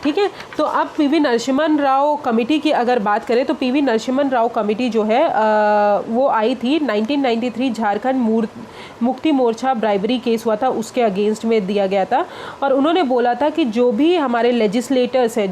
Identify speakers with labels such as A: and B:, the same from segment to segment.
A: ठीक है। तो अब पीवी नरसिम्हन राव कमेटी की अगर बात करें तो पीवी नरसिम्हन राव कमेटी जो है वो आई थी 1993 झारखंड मुक्ति मोर्चा ब्राइबरी केस हुआ था उसके अगेंस्ट में दिया गया था। और उन्होंने बोला था कि जो भी हमारे लेजिस्लेटर्स हैं,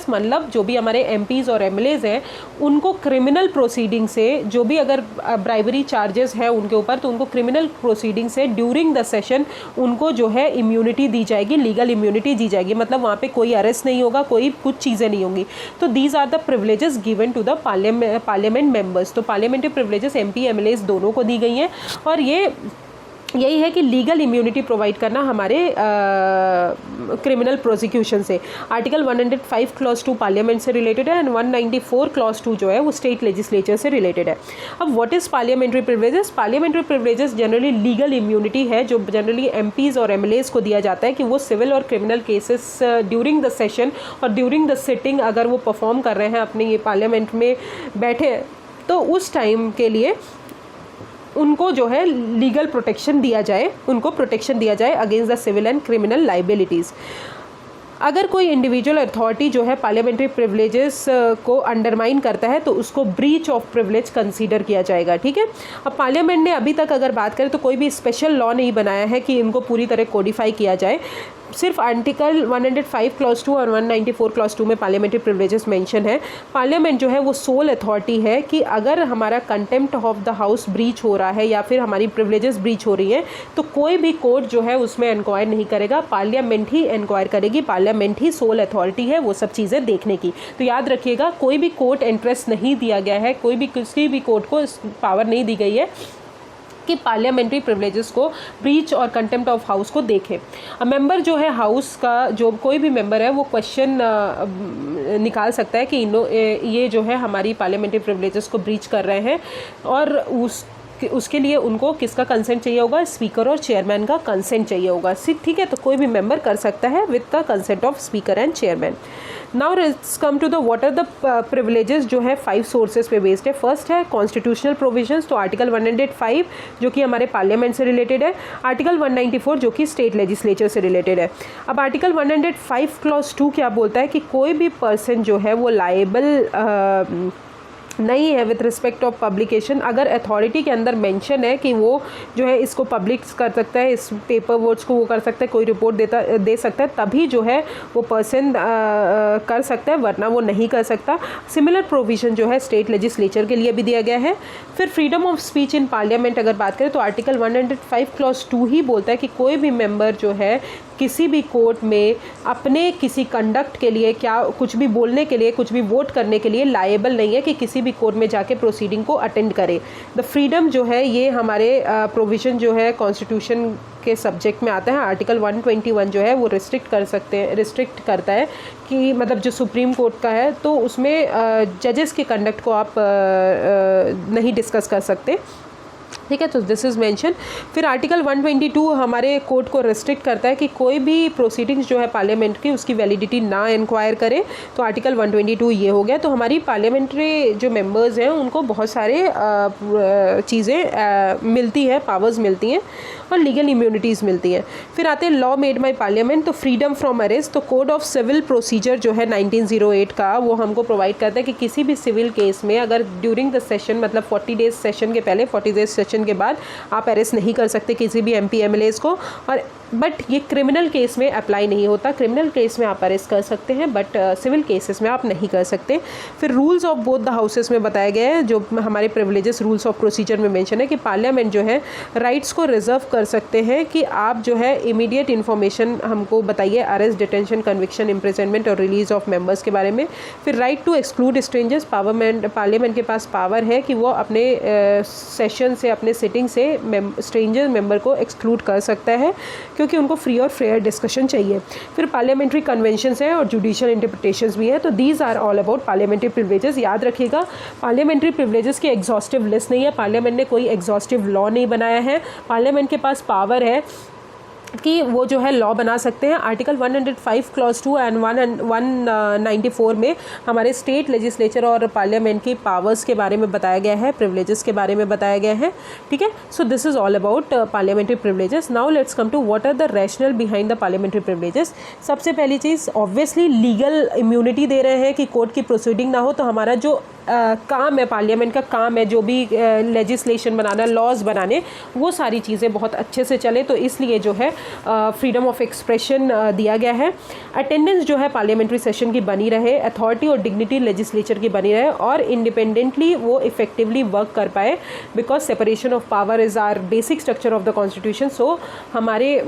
A: मतलब जो भी हमारे एमपीज़ और एमएलएज हैं, उनको क्रिमिनल प्रोसीडिंग से, जो भी अगर ब्राइबरी चार्जेस हैं उनके ऊपर, तो उनको क्रिमिनल प्रोसीडिंग से ड्यूरिंग द सेशन उनको जो है इम्यूनिटी दी जाएगी, लीगल इम्यूनिटी दी जाएगी। मतलब वहाँ पे कोई अरेस्ट नहीं होगा, कोई कुछ चीज़ें नहीं होंगी। तो these are the privileges given to the parliament members. तो पार्लियामेंट्री प्रिविलेजेस एमपी एमएलएज दोनों को दी गई हैं। और यही है कि लीगल इम्यूनिटी प्रोवाइड करना हमारे क्रिमिनल प्रोसिक्यूशन से। आर्टिकल 105 क्लॉज 2 पार्लियामेंट से रिलेटेड है एंड 194 क्लॉज 2 जो है वो स्टेट लेजिस्लेचर से रिलेटेड है। अब what is parliamentary privileges? Parliamentary privileges generally legal immunity है जो जनरली एमपीज़ और एमएलएज को दिया जाता है कि वो सिविल और criminal cases during the session और ड्यूरिंग द सिटिंग अगर वो परफॉर्म कर रहे हैं, अपने ये पार्लियामेंट में बैठे, तो उस टाइम के लिए उनको जो है लीगल प्रोटेक्शन दिया जाए, उनको प्रोटेक्शन दिया जाए against the civil and criminal liabilities. अगर कोई इंडिविजुअल अथॉरिटी जो है पार्लियामेंट्री प्रिविलेजेस को अंडरमाइन करता है तो उसको ब्रीच ऑफ प्रिविलेज कंसीडर किया जाएगा। ठीक है। अब पार्लियामेंट ने अभी तक अगर बात करें तो कोई भी स्पेशल लॉ नहीं बनाया है कि इनको पूरी तरह कोडिफाई किया जाए। सिर्फ आर्टिकल 105 क्लॉज 2 और 194 क्लॉज 2 में पार्लियामेंट्री प्रिविलेजेस मेंशन है। पार्लियामेंट जो है वो सोल अथॉरिटी है कि अगर हमारा contempt of the house breach हो रहा है या फिर हमारी प्रिविलेजेस ब्रीच हो रही हैं तो कोई भी कोर्ट जो है उसमें इंक्वायर नहीं करेगा, पार्लियामेंट ही इंक्वायर करेगी। पार्लियामेंट ही सोल अथॉरिटी है वो सब चीज़ें देखने की। तो याद रखिएगा, कोई भी कोर्ट इंटरेस्ट नहीं दिया गया है, कोई भी किसी भी कोर्ट को पावर नहीं दी गई है कि पार्लियामेंट्री प्रिविलेजेस को ब्रीच और कंटेम्प्ट ऑफ हाउस को देखे। मेंबर जो है हाउस का, जो कोई भी मेंबर है वो क्वेश्चन निकाल सकता है कि ये जो है हमारी पार्लियामेंट्री प्रिविलेजेस को ब्रीच कर रहे हैं और उसके लिए उनको किसका कंसेंट चाहिए होगा? स्पीकर और चेयरमैन का कंसेंट चाहिए होगा। ठीक है। तो कोई भी मेंबर कर सकता है with the consent of speaker and chairman. Now let's come to the what are the privileges जो है 5 सोर्सेज पे बेस्ड है। फर्स्ट है कॉन्स्टिट्यूशनल प्रोविजंस, तो आर्टिकल 105 जो कि हमारे पार्लियामेंट से रिलेटेड है, आर्टिकल 194 जो कि स्टेट लेजिस्लेचर से रिलेटेड है। अब आर्टिकल 105 क्लॉज 2 क्या बोलता है कि कोई भी पर्सन जो है वो लायबल नहीं है विथ रिस्पेक्ट ऑफ पब्लिकेशन। अगर अथॉरिटी के अंदर मेंशन है कि वो जो है इसको पब्लिक कर सकता है, इस पेपर वर्ड्स को वो कर सकता है, कोई रिपोर्ट दे सकता है, तभी जो है वो पर्सन कर सकता है, वरना वो नहीं कर सकता। सिमिलर प्रोविज़न जो है स्टेट लेजिस्लेचर के लिए भी दिया गया है। फिर freedom of speech in parliament अगर बात करें तो आर्टिकल 105 क्लॉज 2 ही बोलता है कि कोई भी मेंबर जो है किसी भी कोर्ट में अपने किसी कंडक्ट के लिए, क्या कुछ भी बोलने के लिए, कुछ भी वोट करने के लिए लायबल नहीं है कि किसी भी कोर्ट में जाके प्रोसीडिंग को अटेंड करे। द फ्रीडम जो है ये हमारे प्रोविज़न जो है कॉन्स्टिट्यूशन के सब्जेक्ट में आता है। आर्टिकल 121 जो है वो रिस्ट्रिक्ट करता है कि मतलब जो सुप्रीम कोर्ट का है तो उसमें जजेस के कंडक्ट को आप नहीं डिस्कस कर सकते। ठीक है। तो दिस इज़ मेंशन। फिर आर्टिकल 122 हमारे कोर्ट को रेस्ट्रिक्ट करता है कि कोई भी प्रोसीडिंग्स जो है पार्लियामेंट की उसकी वैलिडिटी ना इंक्वायर करे। तो आर्टिकल 122 ये हो गया। तो हमारी पार्लियामेंट्री जो मेंबर्स हैं उनको बहुत सारे चीज़ें मिलती हैं, पावर्स मिलती हैं और लीगल इम्यूनिटीज़ मिलती हैं। फिर आते हैं लॉ मेड बाय पार्लियामेंट, तो फ्रीडम फ्रॉम अरेस्ट। तो कोड ऑफ सिविल प्रोसीजर जो है 1908 का वो हमको प्रोवाइड करता है कि किसी भी सिविल केस में अगर ड्यूरिंग द सेशन मतलब 40 डेज सेशन के पहले 40 डेज सेशन के बाद आप अरेस्ट नहीं कर सकते किसी भी एमपी एमएलएज को। और बट ये क्रिमिनल केस में अप्लाई नहीं होता। क्रिमिनल केस में आप अरेस्ट कर सकते हैं बट सिविल केसेस में आप नहीं कर सकते। फिर rules of both the houses में बताया गया है, जो हमारे प्रिविलेजेस रूल्स ऑफ प्रोसीजर में मेंशन है कि पार्लियामेंट जो है राइट्स को रिजर्व कर सकते हैं कि आप जो है इमीडिएट इन्फॉर्मेशन हमको बताइए अरेस्ट, डिटेंशन, कन्विक्शन, इम्प्रिजनमेंट और रिलीज ऑफ मेंबर्स के बारे में। फिर right to exclude strangers, parliament के पास पावर है कि वो अपने सेशन से, अपने सिटिंग से स्ट्रेंजर मेंबर को एक्सक्लूड कर सकता है क्योंकि उनको फ्री और फेयर डिस्कशन चाहिए। फिर पार्लियामेंट्री कन्वेंशंस है और जुडिशियल इंटरप्रिटेशंस भी है। तो these are all about parliamentary privileges. याद रखिएगा, पार्लियामेंट्री प्रिविलेजेस की एग्जॉस्टिव लिस्ट नहीं है, पार्लियामेंट ने कोई एग्जॉस्टिव लॉ नहीं बनाया है। पार्लियामेंट के पास पावर है कि वो जो है लॉ बना सकते हैं। आर्टिकल 105 क्लॉज 2 एंड 194 में हमारे स्टेट लेजिस्लेचर और पार्लियामेंट की पावर्स के बारे में बताया गया है, प्रिविलेजेस के बारे में बताया गया है, ठीक है। So this is all about parliamentary privileges. Now let's come to what are the rationale behind the parliamentary privileges. सबसे पहली चीज़, ऑब्वियसली लीगल इम्यूनिटी दे रहे हैं कि कोर्ट की प्रोसीडिंग ना हो, तो हमारा जो काम है, पार्लियामेंट का काम है जो भी लेजिस्लेशन बनाना, लॉज बनाने, वो सारी चीज़ें बहुत अच्छे से चले, तो इसलिए जो है फ्रीडम ऑफ एक्सप्रेशन दिया गया है। अटेंडेंस जो है पार्लियामेंट्री सेशन की बनी रहे, अथॉरिटी और डिग्निटी लेजिस्लेचर की बनी रहे, और इंडिपेंडेंटली वो इफेक्टिवली वर्क कर पाए, because separation of power is our basic structure of the constitution. So हमारे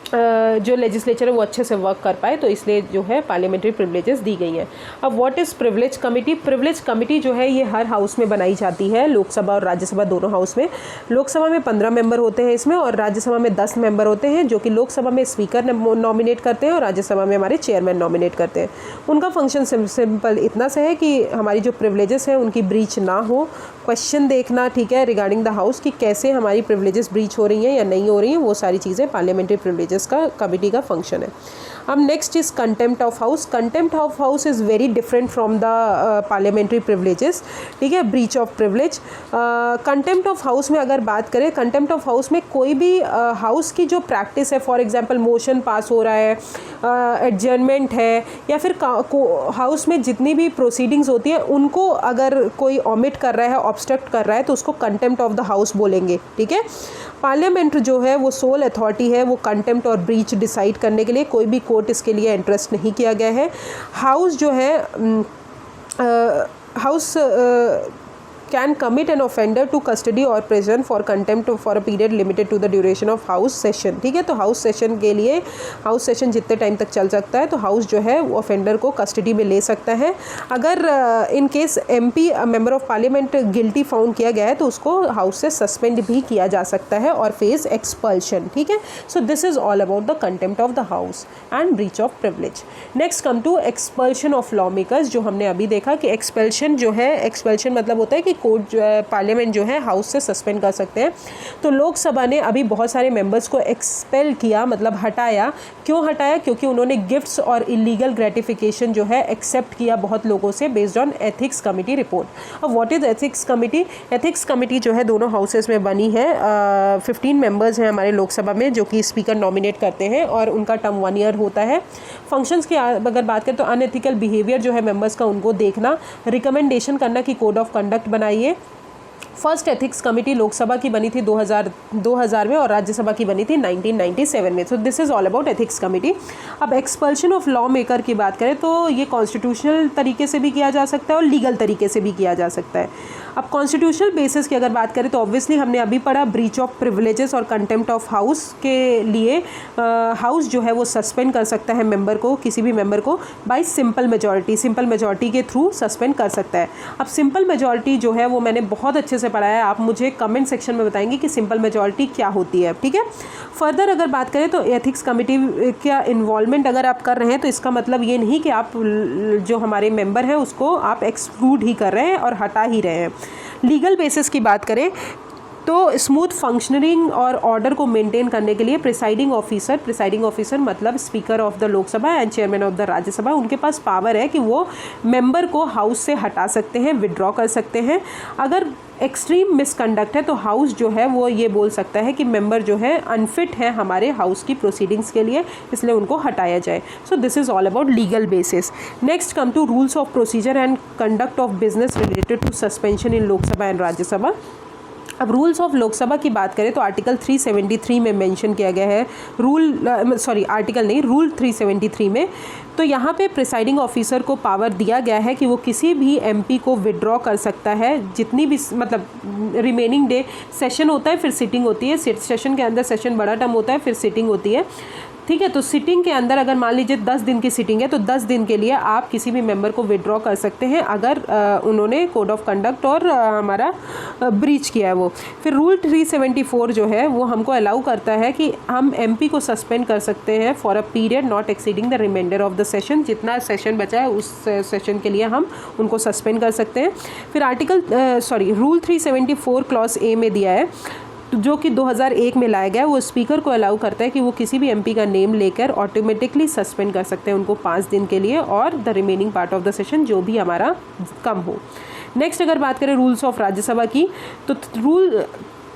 A: जो लेजिस्लेचर है वो अच्छे से वर्क कर पाए, तो इसलिए जो है पार्लियामेंट्री प्रिविलेजेस दी गई हैं। अब what is privilege committee? Privilege committee जो है ये हर हाउस में बनाई जाती है, लोकसभा और राज्यसभा दोनों हाउस में। लोकसभा में 15 मेंबर होते हैं इसमें, और राज्यसभा में 10 मेंबर होते हैं, जो कि लोकसभा में स्पीकर नॉमिनेट करते हैं और राज्यसभा में हमारे चेयरमैन नॉमिनेट करते हैं। उनका फंक्शन सिंपल इतना सा है कि हमारी जो प्रिविलेजेस हैं उनकी ब्रीच ना हो, क्वेश्चन देखना, ठीक है, रिगार्डिंग द हाउस कि कैसे हमारी प्रिविलेजेस ब्रीच हो रही हैं या नहीं हो रही हैं, वो सारी चीज़ें पार्लियामेंट्री प्रिविलेजेस का कमिटी का फंक्शन है। अब next is contempt of house. Contempt of house is very different from the parliamentary privileges, ठीक है, breach of privilege. Contempt of house में अगर बात करें, कंटेम्प्ट ऑफ हाउस में कोई भी हाउस की जो प्रैक्टिस है, फॉर एग्जांपल मोशन पास हो रहा है, एडजर्नमेंट है, या फिर हाउस में जितनी भी प्रोसीडिंग्स होती है उनको अगर कोई ऑमिट कर रहा है, ऑब्स्ट्रक्ट कर रहा है, तो उसको कंटेम्प्ट ऑफ द हाउस बोलेंगे, ठीक है। पार्लियामेंट जो है वो सोल अथॉरिटी है, वो कंटेम्प्ट और ब्रीच डिसाइड करने के लिए, कोई भी कोर्ट इसके लिए इंटरेस्ट नहीं किया गया है। हाउस जो है house can commit an offender to custody or prison for contempt for a period limited to the duration of house session, ठीक है। तो हाउस सेशन के लिए, हाउस सेशन जितने टाइम तक चल सकता है, तो हाउस जो है वो ऑफेंडर को कस्टडी में ले सकता है। अगर in case MP member of parliament guilty found किया गया है तो उसको हाउस से सस्पेंड भी किया जा सकता है और फेस एक्सपल्शन, ठीक है। So this is all about the contempt of the house and breach of privilege. Next come to expulsion of lawmakers, जो हमने अभी देखा कि एक्सपल्शन जो है, एक्सपल्शन मतलब होता है कि कोर्ट जो है, पार्लियामेंट जो है हाउस से सस्पेंड कर सकते हैं। तो लोकसभा ने अभी बहुत सारे मेंबर्स को एक्सपेल किया, मतलब हटाया। क्यों हटाया? क्योंकि उन्होंने गिफ्ट्स और इलीगल ग्रेटिफिकेशन जो है एक्सेप्ट किया बहुत लोगों से, based on ethics committee report. अब what is ethics committee? Ethics committee जो है दोनों हाउसेस में बनी है। 15 मेंबर्स हैं हमारे लोकसभा में, जो कि स्पीकर नॉमिनेट करते हैं, और उनका टर्म 1 ईयर होता है। फंक्शंस की अगर बात करें तो अनएथिकल बिहेवियर जो है मेंबर्स का, उनको देखना, रिकमेंडेशन करना कि कोड ऑफ कंडक्ट बनाइए। फर्स्ट एथिक्स कमेटी लोकसभा की बनी थी 2000 में, और राज्यसभा की बनी थी 1997 में। सो this is all about ethics committee. अब एक्सपल्शन ऑफ लॉ मेकर की बात करें तो ये कॉन्स्टिट्यूशनल तरीके से भी किया जा सकता है और लीगल तरीके से भी किया जा सकता है। अब कॉन्स्टिट्यूशनल बेसिस की अगर बात करें तो ऑब्वियसली हमने अभी पढ़ा, ब्रीच ऑफ प्रिविलेजेस और कंटेम्प्ट ऑफ हाउस के लिए हाउस जो है वो सस्पेंड कर सकता है मेंबर को, किसी भी मेंबर को, bye simple majority. Simple majority के थ्रू सस्पेंड कर सकता है। अब सिंपल मेजॉरिटी जो है वो मैंने बहुत अच्छे से पढ़ा है, आप मुझे कमेंट सेक्शन में बताएंगे कि सिंपल मेजॉरिटी क्या होती है, ठीक है। फर्दर अगर बात करें तो एथिक्स कमेटी का इन्वॉल्वमेंट अगर आप कर रहे हैं तो इसका मतलब ये नहीं कि आप जो हमारे मेंबर हैं उसको आप एक्सक्लूड ही कर रहे हैं और हटा ही रहे हैं। लीगल बेसिस की बात करें तो स्मूथ फंक्शनिंग और ऑर्डर को मेंटेन करने के लिए प्रिसाइडिंग ऑफिसर मतलब speaker of the Lok Sabha and chairman of the Rajya Sabha, उनके पास पावर है कि वो मेंबर को हाउस से हटा सकते हैं, विड्रॉ कर सकते हैं। अगर एक्सट्रीम मिसकंडक्ट है तो हाउस जो है वो ये बोल सकता है कि मेंबर जो है अनफिट है हमारे हाउस की प्रोसीडिंग्स के लिए, इसलिए उनको हटाया जाए। So this is all about legal basis. Next come to rules of procedure and conduct of business related to suspension in Lok Sabha and Rajya Sabha. अब रूल्स ऑफ लोकसभा की बात करें तो आर्टिकल 373 में मेंशन किया गया है, रूल 373 में। तो यहाँ पे प्रिसाइडिंग ऑफिसर को पावर दिया गया है कि वो किसी भी एमपी को विड्रॉ कर सकता है, जितनी भी मतलब रिमेनिंग डे सेशन होता है, फिर सिटिंग होती है, सेशन के अंदर सेशन बड़ा टर्म होता है, फिर सिटिंग होती है, ठीक है। तो सिटिंग के अंदर अगर मान लीजिए 10 दिन की सिटिंग है तो 10 दिन के लिए आप किसी भी मेंबर को विड्रॉ कर सकते हैं अगर उन्होंने कोड ऑफ कंडक्ट और हमारा ब्रीच किया है वो। फिर रूल 374 जो है वो हमको अलाउ करता है कि हम एमपी को सस्पेंड कर सकते हैं for a period not exceeding the remainder of the session. जितना सेशन बचा है उस सेशन के लिए हम उनको सस्पेंड कर सकते हैं। फिर रूल 374 क्लॉज ए में दिया है जो कि 2001 में लाया गया, वो स्पीकर को अलाउ करता है कि वो किसी भी एमपी का नेम लेकर ऑटोमेटिकली सस्पेंड कर सकते हैं उनको 5 दिन के लिए, और the remaining part of the session जो भी हमारा कम हो। नेक्स्ट अगर बात करें रूल्स ऑफ राज्यसभा की, तो रूल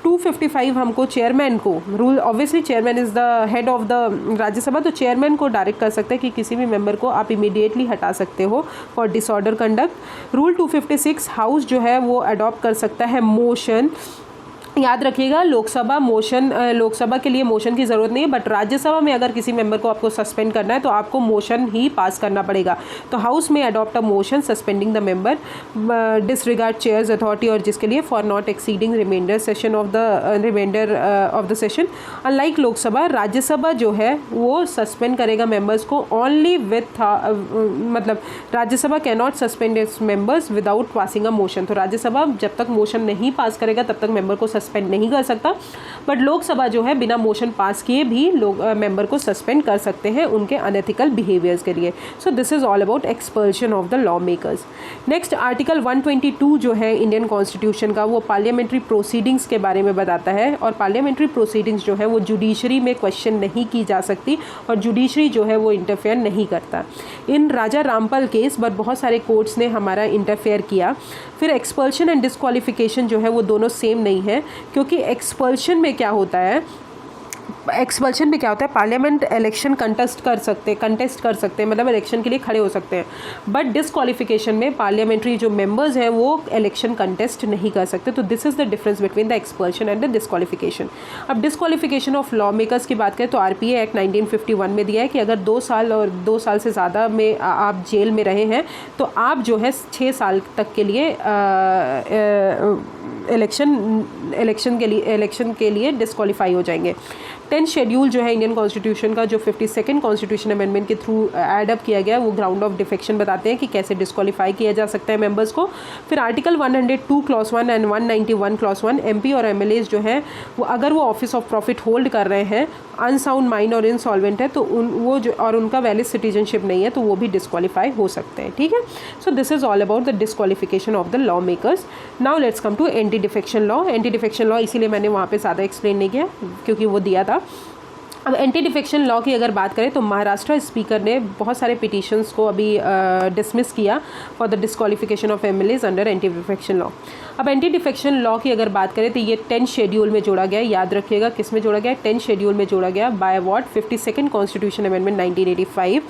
A: 255 हमको चेयरमैन को, rule obviously chairman is the head of the Rajya Sabha, तो चेयरमैन को डायरेक्ट कर सकते हैं कि किसी भी मेंबर को आप इमीडिएटली हटा सकते हो for disorder conduct. Rule 256 house जो है वो अडॉप्ट कर सकता है मोशन। याद रखिएगा लोकसभा के लिए मोशन की ज़रूरत नहीं है, बट राज्यसभा में अगर किसी मेंबर को आपको सस्पेंड करना है तो आपको मोशन ही पास करना पड़ेगा। तो हाउस में adopt a motion suspending the member, disregard chair's authority, और जिसके लिए for not exceeding remainder of the session. Unlike Lok Sabha, Rajya Sabha जो है वो सस्पेंड करेगा मेंबर्स को ओनली विथ मतलब Rajya Sabha can not suspend its members without passing a motion. तो राज्यसभा जब तक मोशन नहीं पास करेगा तब तक मेंबर को सस्पेंड नहीं कर सकता, बट लोकसभा जो है बिना मोशन पास किए भी मेंबर को सस्पेंड कर सकते हैं उनके अनएथिकल बिहेवियर्स के लिए। सो this is all about expulsion of the law makers. Next article 122 जो है इंडियन कॉन्स्टिट्यूशन का, वो पार्लियामेंट्री प्रोसीडिंग्स के बारे में बताता है, और पार्लियामेंट्री प्रोसीडिंग्स जो है वो जुडिशरी में क्वेश्चन नहीं की जा सकती, और जुडिशरी जो है वो इंटरफेयर नहीं करता। इन राजा रामपाल केस बट बहुत सारे कोर्ट्स ने हमारा इंटरफेयर किया। फिर एक्सपल्शन एंड डिस्क्वालिफिकेशन जो है वो दोनों सेम नहीं है, क्योंकि एक्सपल्शन में क्या होता है, पार्लियामेंट इलेक्शन कंटेस्ट कर सकते हैं, मतलब इलेक्शन के लिए खड़े हो सकते हैं, बट डिस्क्वालिफिकेशन में पार्लियामेंट्री जो मेंबर्स हैं वो इलेक्शन कंटेस्ट नहीं कर सकते। तो this is the difference between the expulsion and the disqualification. अब डिस्क्वालिफिकेशन ऑफ लॉ मेकर्स की बात करें तो आरपीए एक्ट 1951 में दिया है कि अगर 2 साल और 2 साल से ज़्यादा में आप जेल में रहे हैं तो आप जो है 6 साल तक के लिए इलेक्शन के लिए डिस्क्वालीफाई हो जाएंगे। 10th शेड्यूल जो है इंडियन कॉन्स्टिट्यूशन का, जो 52nd कॉन्स्टिट्यूशन अमेंडमेंट के थ्रू एड अप किया गया, वो ग्राउंड ऑफ डिफेक्शन बताते हैं कि कैसे डिस्क्वालीफाई किया जा सकता है मेंबर्स को। फिर article 102 clause 1 and 191 clause 1, MP और एमएलएज जो है वो अगर वो ऑफिस ऑफ प्रॉफिट होल्ड कर रहे हैं, अनसाउंड माइंड और इनसॉल्वेंट है, तो उनका वैलिड सिटीजनशिप नहीं है, तो वो भी डिस्क्वालीफाई हो सकते हैं। ठीक है, so this is all about the disqualification of the lawmakers. Now let's come to anti defection law. Anti defection law इसीलिए मैंने वहाँ पे ज़्यादा एक्सप्लेन नहीं किया क्योंकि वो दिया था। अब एंटी डिफेक्शन लॉ की अगर बात करें तो महाराष्ट्र स्पीकर ने बहुत सारे पिटिशंस को अभी डिसमिस किया for the disqualification of MLAs under anti defection law. अब एंटी डिफेक्शन लॉ की अगर बात करें तो ये 10th शेड्यूल में जोड़ा गया। याद रखिएगा किस में जोड़ा गया, 10th शेड्यूल में जोड़ा गया by what 52nd constitution amendment 1985।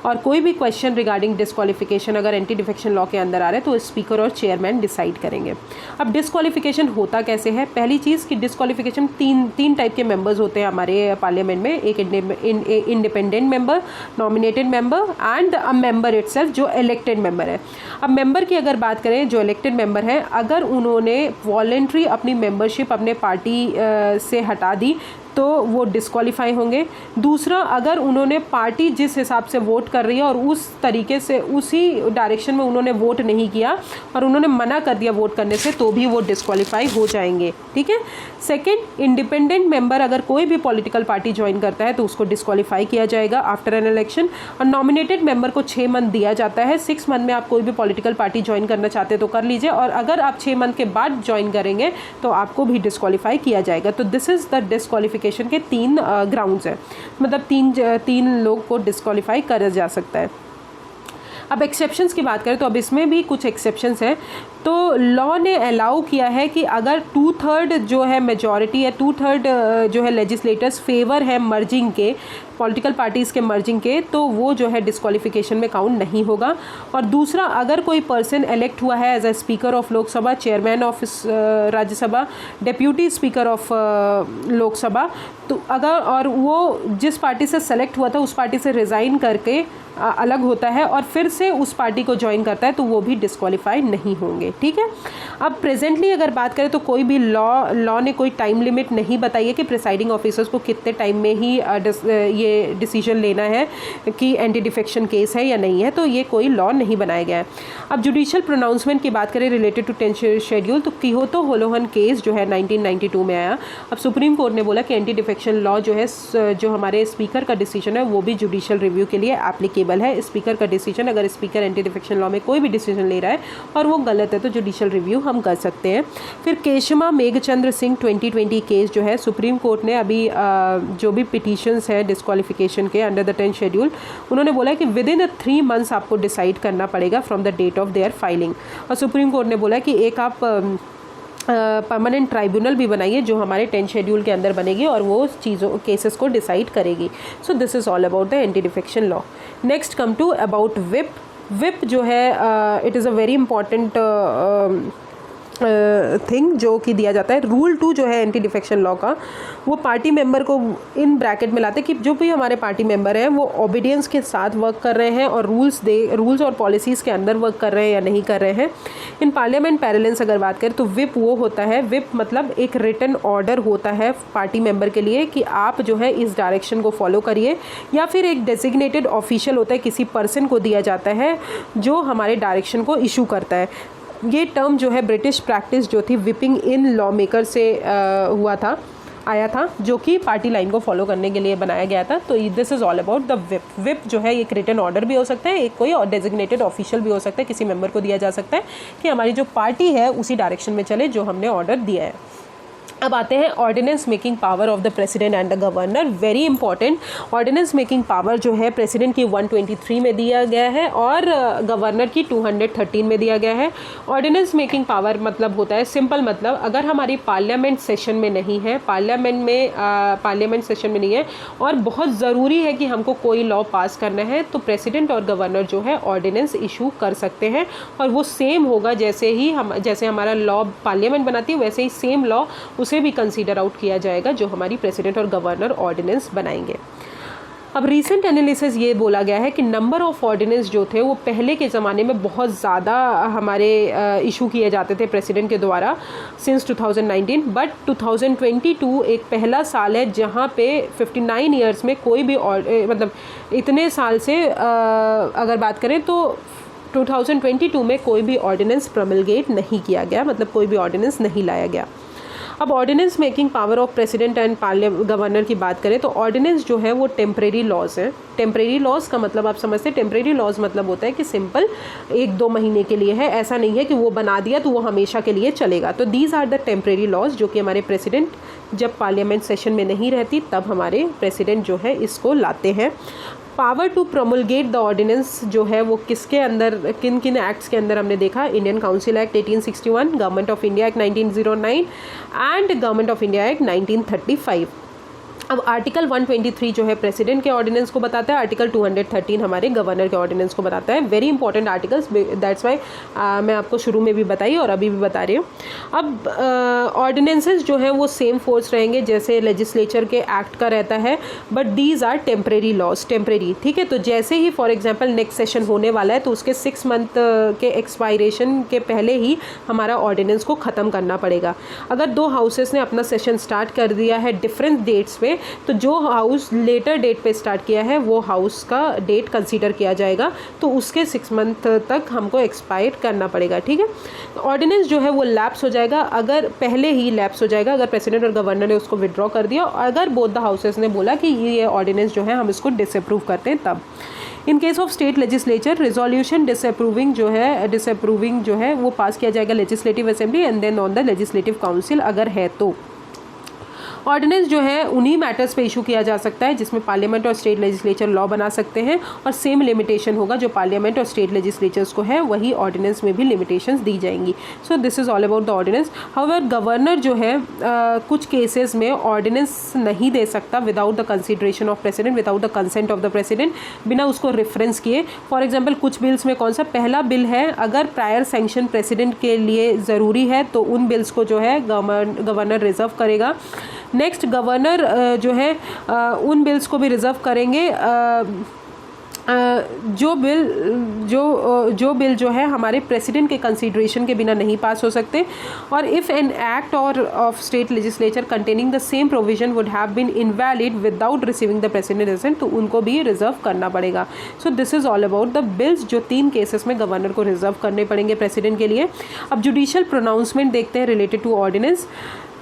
A: और कोई भी क्वेश्चन रिगार्डिंग डिस्क्वालिफिकेशन अगर एंटी डिफेक्शन लॉ के अंदर आ रहा है तो स्पीकर और चेयरमैन डिसाइड करेंगे। अब डिस्क्वालिफिकेशन होता कैसे है, पहली चीज़ कि डिस्क्वालिफिकेशन तीन टाइप के मेंबर्स होते हैं हमारे पार्लियामेंट में, एक independent member, nominated member and a member itself जो इलेक्टेड मेंबर है। अब मेंबर की अगर बात करें, जो इलेक्टेड मेंबर है, अगर उन्होंने वॉलेंट्री अपनी मेंबरशिप अपने पार्टी से हटा दी तो वो डिस्क्वालीफाई होंगे। दूसरा, अगर उन्होंने पार्टी जिस हिसाब से वोट कर रही है और उस तरीके से उसी डायरेक्शन में उन्होंने वोट नहीं किया और उन्होंने मना कर दिया वोट करने से, तो भी वो डिस्क्वालीफाई हो जाएंगे। ठीक है। सेकंड, इंडिपेंडेंट मेंबर अगर कोई भी पॉलिटिकल पार्टी ज्वाइन करता है तो उसको डिस्क्वालीफाई किया जाएगा आफ्टर एन इलेक्शन। और नॉमिनेटेड मेंबर को 6 मंथ दिया जाता है। 6 मंथ में आप कोई भी पॉलिटिकल पार्टी ज्वाइन करना चाहते तो कर लीजिए, और अगर आप 6 मंथ के बाद ज्वाइन करेंगे तो आपको भी डिस्क्वालीफाई किया जाएगा। तो दिस इज द डिस्क्वालीफिकेशन के 3 ग्राउंड्स हैं, मतलब तीन लोग को डिस्क्वालीफाई करा जा सकता है। अब एक्सेप्शंस की बात करें तो अब इसमें भी कुछ एक्सेप्शंस हैं। तो लॉ ने अलाउ किया है कि अगर 2/3 जो है मेजॉरिटी है, 2/3 जो है लेजिस्लेटर्स फेवर है मर्जिंग के, पॉलिटिकल पार्टीज़ के मर्जिंग के, तो वो जो है डिस्क्वालिफिकेशन में काउंट नहीं होगा। और दूसरा, अगर कोई पर्सन इलेक्ट हुआ है as a speaker of Lok Sabha, chairman of Rajya Sabha, deputy speaker of Lok Sabha, तो अगर और वो जिस पार्टी से सेलेक्ट हुआ था उस पार्टी से रिज़ाइन करके अलग होता है और फिर से उस पार्टी को ज्वाइन करता है तो वो भी डिस्क्वालीफाई नहीं होंगे। ठीक है। अब प्रेजेंटली अगर बात करें तो कोई भी लॉ ने कोई टाइम लिमिट नहीं बताई है कि प्रिसाइडिंग ऑफिसर्स को कितने टाइम में ही ये डिसीजन लेना है कि एंटी डिफेक्शन केस है या नहीं है, तो ये कोई लॉ नहीं बनाया गया है। अब जुडिशियल प्रोनाउंसमेंट की बात करें रिलेटेड टू 10th शेड्यूल, तो किहोतो होलोहन केस जो है 1992 में आया। अब सुप्रीम कोर्ट ने बोला कि एंटी डिफेक्शन लॉ जो है, जो हमारे स्पीकर का डिसीजन है वो भी जुडिशियल रिव्यू के लिए एप्लीकेबल है। स्पीकर का डिसीजन, अगर स्पीकर एंटी डिफेक्शन लॉ में कोई भी डिसीजन ले रहा है और वो गलत है तो जुडिशल रिव्यू हम कर सकते हैं। फिर केशमा मेघचंद्र सिंह 2020 केस जो है सुप्रीम कोर्ट ने अभी जो भी पिटिशंस हैं डिस्क्वालिफिकेशन के अंडर द 10th शेड्यूल, उन्होंने बोला कि विद इन 3 months आपको डिसाइड करना पड़ेगा from the date of their filing. और सुप्रीम कोर्ट ने बोला कि एक आप परमानेंट ट्राइब्यूनल भी बनाइए जो हमारे 10th शेड्यूल के अंदर बनेगी और वो चीज़ों केसेस को डिसाइड करेगी। So this is all about the anti defection law. Next come to about whip जो है it is a very important thing जो कि दिया जाता है। रूल 2 जो है एंटी डिफेक्शन लॉ का, वो पार्टी मेंबर को इन ब्रैकेट में लाते कि जो भी हमारे पार्टी मेंबर हैं वो ओबीडियंस के साथ वर्क कर रहे हैं और रूल्स और पॉलिसीज़ के अंदर वर्क कर रहे हैं या नहीं कर रहे हैं। इन पार्लियामेंट पैरेलेंस अगर बात करें तो विप वो होता है, विप मतलब एक रिटन ऑर्डर होता है पार्टी मेंबर के लिए कि आप जो है इस डायरेक्शन को फॉलो करिए, या फिर एक डेजिग्नेटेड ऑफिशियल होता है, किसी पर्सन को दिया जाता है जो हमारे डायरेक्शन को इशू करता है। ये टर्म जो है ब्रिटिश प्रैक्टिस जो थी विपिंग इन लॉ मेकर से आया था, जो कि पार्टी लाइन को फॉलो करने के लिए बनाया गया था। तो this is all about the whip जो है एक रिटन ऑर्डर भी हो सकता है, एक कोई डेजिग्नेटेड ऑफिशियल भी हो सकता है, किसी मेंबर को दिया जा सकता है कि हमारी जो पार्टी है उसी डायरेक्शन में चले जो हमने ऑर्डर दिया है। अब आते हैं ordinance making power of the president and the governor. Very important, ordinance making power जो है प्रेसिडेंट की 123 में दिया गया है और गवर्नर की 213 में दिया गया है। ऑर्डिनेंस मेकिंग पावर मतलब होता है, सिंपल मतलब अगर हमारी पार्लियामेंट सेशन में नहीं है, पार्लियामेंट सेशन में नहीं है और बहुत ज़रूरी है कि हमको कोई लॉ पास करना है, तो प्रेसिडेंट और गवर्नर जो है ऑर्डिनेंस इशू कर सकते हैं। और वो सेम होगा जैसे हमारा लॉ पार्लियामेंट बनाती है, वैसे ही सेम लॉ उसे भी कंसीडर आउट किया जाएगा जो हमारी प्रेसिडेंट और गवर्नर ऑर्डिनेंस बनाएंगे। अब रीसेंट एनालिसिस ये बोला गया है कि नंबर ऑफ ऑर्डिनेंस जो थे वो पहले के ज़माने में बहुत ज़्यादा हमारे इशू किए जाते थे प्रेसिडेंट के द्वारा सिंस 2019, बट 2022 एक पहला साल है जहाँ पे 59 ईयर्स में कोई भी मतलब इतने साल से अगर बात करें तो 2022 में कोई भी ऑर्डिनेंस प्रमलगेट नहीं किया गया, मतलब कोई भी ऑर्डिनेंस नहीं लाया गया। अब ordinance making power of president and governor की बात करें तो ऑर्डिनेंस जो है वो टेम्परेरी लॉज हैं। टेम्परेरी लॉज का मतलब आप समझते हैं, टेम्परेरी लॉज मतलब होता है कि सिंपल 1-2 महीने के लिए है, ऐसा नहीं है कि वो बना दिया तो वो हमेशा के लिए चलेगा। तो these are the temporary laws जो कि हमारे प्रेसिडेंट जब पार्लियामेंट सेशन में नहीं रहती तब हमारे प्रेसिडेंट जो है इसको लाते हैं। पावर टू प्रोमulgate द ऑर्डिनेंस जो है वो किसके अंदर, किन किन एक्ट्स के अंदर हमने देखा, Indian council act 1861, government of India act 1909 and government of India act 1935। अब आर्टिकल 123 जो है प्रेसिडेंट के ऑर्डिनेंस को बताता है, आर्टिकल 213 हमारे गवर्नर के ऑर्डिनेंस को बताता है। Very important articles, that's why मैं आपको शुरू में भी बताई और अभी भी बता रही हूँ। अब ऑर्डिनेंसेस जो है वो सेम फोर्स रहेंगे जैसे लेजिस्लेचर के एक्ट का रहता है, but these are temporary laws, temporary, ठीक है। तो जैसे ही फॉर एग्जाम्पल नेक्स्ट सेशन होने वाला है तो उसके 6 मंथ के एक्सपायरेशन के पहले ही हमारा ऑर्डिनेंस को ख़त्म करना पड़ेगा। अगर 2 हाउसेस ने अपना सेशन स्टार्ट कर दिया है डिफरेंट डेट्स पे, तो जो हाउस लेटर डेट पे स्टार्ट किया है वो हाउस का डेट कंसीडर किया जाएगा, तो उसके 6 मंथ तक हमको एक्सपायर करना पड़ेगा, ठीक है। ऑर्डिनेंस जो है वो लैप्स हो जाएगा, अगर पहले ही लैप्स हो जाएगा अगर प्रेसिडेंट और गवर्नर ने उसको विड्रॉ कर दिया, और अगर बोथ द हाउसेस ने बोला कि ये ऑर्डिनेंस जो है हम इसको डिसअप्रूव करते हैं तब। In case of state legislature resolution disapproving जो है वो पास किया जाएगा legislative assembly and then on the legislative council अगर है तो। ऑर्डिनेंस जो है उन्हीं मैटर्स पे इशू किया जा सकता है जिसमें पार्लियामेंट और स्टेट लेजिस्लेचर लॉ बना सकते हैं, और सेम लिमिटेशन होगा जो पार्लियामेंट और स्टेट लेजिस्लेचर्स को है, वही ऑर्डिनेंस में भी लिमिटेशंस दी जाएंगी। So this is all about the ordinance. However governor जो है कुछ केसेस में ऑर्डिनेंस नहीं दे सकता without the consideration of president, without the consent of the president, बिना उसको रेफरेंस किए। फॉर एग्जाम्पल कुछ बिल्स में कौन सा पहला बिल है, अगर प्रायर सेंक्शन प्रेसिडेंट के लिए ज़रूरी है तो उन बिल्स को जो है गवर्नर रिजर्व करेगा। नेक्स्ट गवर्नर जो है उन बिल्स को भी रिजर्व करेंगे जो बिल जो है हमारे प्रेसिडेंट के कंसीडरेशन के बिना नहीं पास हो सकते, और if an act or of state legislature containing the same provision would have been invalid without receiving the president assent, तो उनको भी रिजर्व करना पड़ेगा। So this is all about the bills जो 3 केसेस में गवर्नर को रिजर्व करने पड़ेंगे प्रेसिडेंट के लिए। अब जुडिशियल प्रोनाउंसमेंट देखते हैं रिलेटेड टू ऑर्डिनेंस।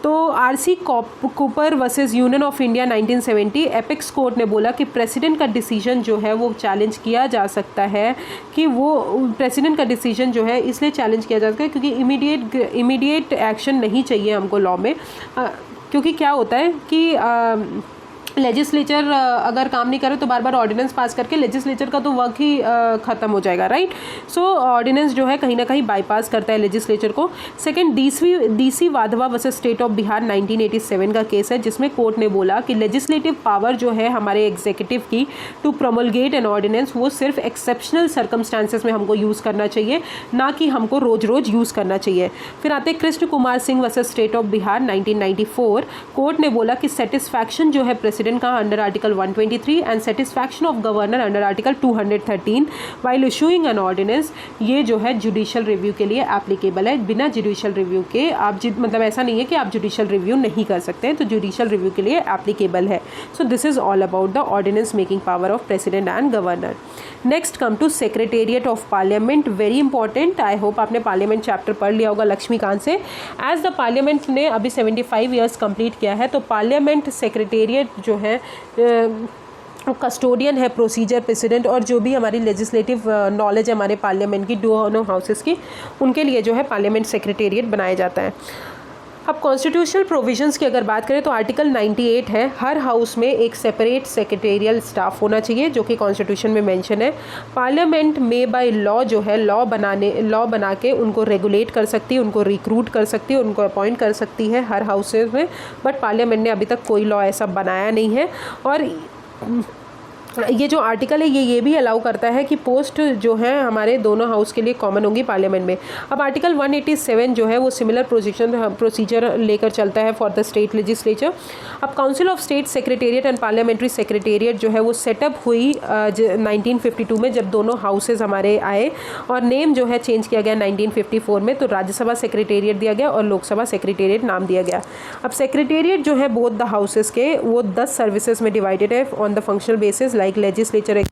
A: तो RC Cooper versus union of India 1970, apex court ने बोला कि प्रेसिडेंट का डिसीजन जो है वो चैलेंज किया जा सकता है, कि वो प्रेसिडेंट का डिसीजन जो है इसलिए चैलेंज किया जा सकता है क्योंकि इमीडिएट एक्शन नहीं चाहिए हमको लॉ में। क्योंकि क्या होता है कि लेजिस्लेचर अगर काम नहीं करे तो बार बार ऑर्डिनेंस पास करके लेजिस्लेचर का तो वर्क ही ख़त्म हो जाएगा, राइट। सो ऑर्डिनेंस जो है कहीं ना कहीं बाईपास करता है लेजिस्लेचर को। Second, DC Wadhwa versus state of Bihar 1987 का केस है, जिसमें कोर्ट ने बोला कि लेजिस्लेटिव पावर जो है हमारे एग्जीक्यूटिव की टू प्रोमलगेट एन ऑर्डिनेंस, वो सिर्फ एक्सेप्शनल सर्कमस्टांसेस में हमको यूज़ करना चाहिए, ना कि हमको रोज रोज यूज़ करना चाहिए। फिर आते Krishna Kumar Singh versus state of Bihar 1994, court ने बोला कि सेटिस्फैक्शन जो है प्रेसिडेंट का under article 123 and satisfaction of governor under article 213 while issuing an ordinance, ये जो है जुडिशियल रिव्यू के लिए एप्लीकेबल है। बिना जुडिशियल रिव्यू के आप मतलब ऐसा नहीं है कि आप जुडिशियल रिव्यू नहीं कर सकते हैं, तो जुडिशियल रिव्यू के लिए एप्लीकेबल है। So this is all about the ordinance making power of president and governor. Next come to secretariat of parliament, very important. I hope आपने पार्लियामेंट चैप्टर पढ़ लिया होगा लक्ष्मीकांत से। एज द पार्लियामेंट ने अभी 75 ईयर्स कंप्लीट किया है, तो पार्लियामेंट सेक्रेटेरिएट जो है कस्टोडियन है प्रोसीजर, प्रेसिडेंट और जो भी हमारी लेजिस्लेटिव नॉलेज है हमारे पार्लियामेंट की दोनों हाउसेस की, उनके लिए जो है पार्लियामेंट सेक्रेटेरिएट बनाया जाता है। अब कॉन्स्टिट्यूशनल प्रोविजंस की अगर बात करें तो आर्टिकल 98 है, हर हाउस में एक सेपरेट सेक्रेटेरियल स्टाफ होना चाहिए, जो कि कॉन्स्टिट्यूशन में मेंशन है। पार्लियामेंट में बाय लॉ जो है लॉ बना के उनको रेगुलेट कर सकती है, उनको रिक्रूट कर सकती है, उनको अपॉइंट कर सकती है हर हाउसेज में, बट पार्लियामेंट ने अभी तक कोई लॉ ऐसा बनाया नहीं है। और ये जो आर्टिकल है ये भी अलाउ करता है कि पोस्ट जो है हमारे दोनों हाउस के लिए कॉमन होंगी पार्लियामेंट में। अब आर्टिकल 187 जो है वो सिमिलर प्रोसीजर लेकर चलता है फॉर द स्टेट लेजिस्लेचर। अब council of state secretariat and parliamentary secretariat जो है वो सेटअप हुई 1952 में, जब दोनों हाउसेज हमारे आए, और नेम जो है चेंज किया गया 1954 में। तो राज्यसभा सेक्रेटेरिएट दिया गया और लोकसभा सेक्रेटेरिएट नाम दिया गया। अब सेक्रेटेरिएट जो है बोथ द हाउसेज के वो 10 सर्विसेज में डिवाइडेड है on the functional basis, like legislature,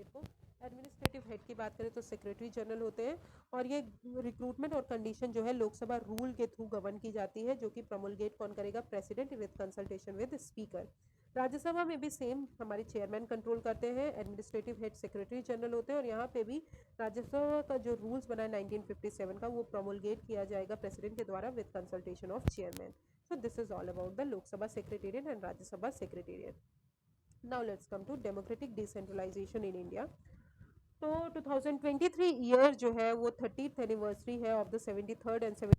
A: को एडमिनिस्ट्रेटिव हेड की बात करें तो सेक्रेटरी जनरल होते हैं, और ये रिक्रूटमेंट और कंडीशन जो है लोकसभा रूल के थ्रू गवर्न की जाती है, जो कि प्रमोलगेट कौन करेगा, president with consultation with speaker. Rajya Sabha में भी सेम हमारे चेयरमैन कंट्रोल करते हैं, एडमिनिस्ट्रेटिव हेड सेक्रेटरी जनरल होते हैं, और यहाँ पे भी राज्यसभा का जो रूल्स बना है 1957 का वो प्रमोलगेट किया जाएगा प्रेसिडेंट के द्वारा with consultation of chairman. So this is all about the Lok Sabha secretariat and Rajya Sabha secretariat. Now let's come to democratic decentralisation in India. तो 2023 ईयर जो है वो 30th एनिवर्सरी है ऑफ द 73rd एंड